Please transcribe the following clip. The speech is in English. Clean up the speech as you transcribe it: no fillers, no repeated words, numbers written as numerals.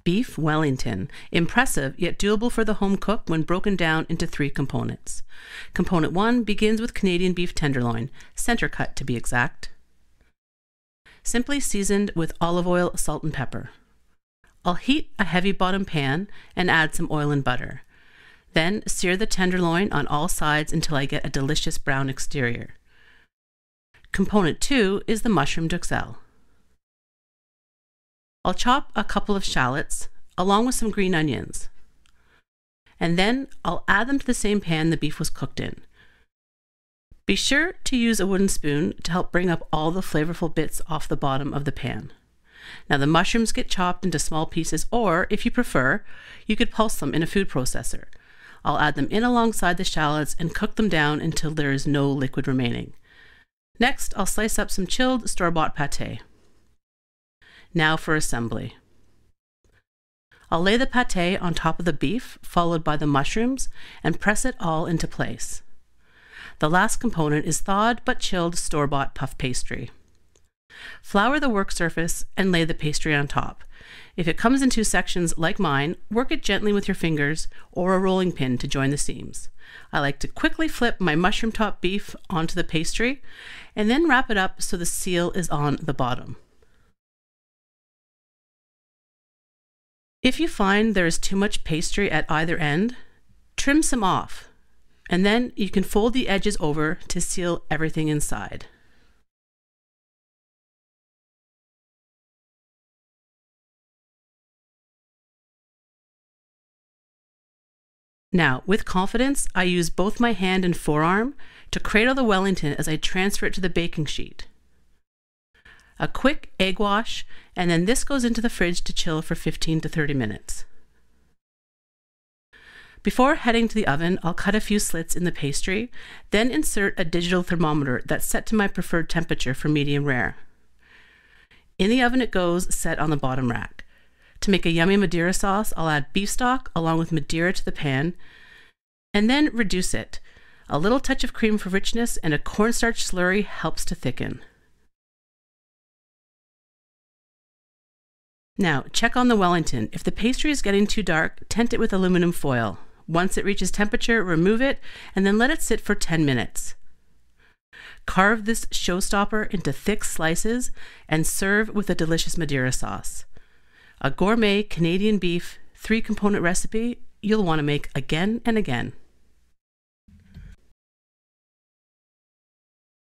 Beef Wellington. Impressive, yet doable for the home cook when broken down into 3 components. Component 1 begins with Canadian beef tenderloin, center cut to be exact. Simply seasoned with olive oil, salt, and pepper. I'll heat a heavy bottom pan and add some oil and butter. Then sear the tenderloin on all sides until I get a delicious brown exterior. Component 2 is the mushroom d'Uxelles. I'll chop a couple of shallots along with some green onions. And then I'll add them to the same pan the beef was cooked in. Be sure to use a wooden spoon to help bring up all the flavorful bits off the bottom of the pan. Now the mushrooms get chopped into small pieces, or if you prefer, you could pulse them in a food processor. I'll add them in alongside the shallots and cook them down until there is no liquid remaining. Next, I'll slice up some chilled store-bought pate. Now for assembly. I'll lay the pate on top of the beef, followed by the mushrooms, and press it all into place. The last component is thawed but chilled store-bought puff pastry. Flour the work surface and lay the pastry on top. If it comes in 2 sections like mine, work it gently with your fingers or a rolling pin to join the seams. I like to quickly flip my mushroom top beef onto the pastry and then wrap it up so the seal is on the bottom. If you find there is too much pastry at either end, trim some off, and then you can fold the edges over to seal everything inside. Now, with confidence, I use both my hand and forearm to cradle the Wellington as I transfer it to the baking sheet. A quick egg wash, and then this goes into the fridge to chill for 15 to 30 minutes. Before heading to the oven, I'll cut a few slits in the pastry, then insert a digital thermometer that's set to my preferred temperature for medium rare. In the oven it goes, set on the bottom rack. To make a yummy madeira sauce, I'll add beef stock along with madeira to the pan, and then reduce it. A little touch of cream for richness and a cornstarch slurry helps to thicken. Now, check on the Wellington. If the pastry is getting too dark, tent it with aluminum foil. Once it reaches temperature, remove it, and then let it sit for 10 minutes. Carve this showstopper into thick slices and serve with a delicious madeira sauce. A gourmet Canadian beef 3-component recipe you'll want to make again and again.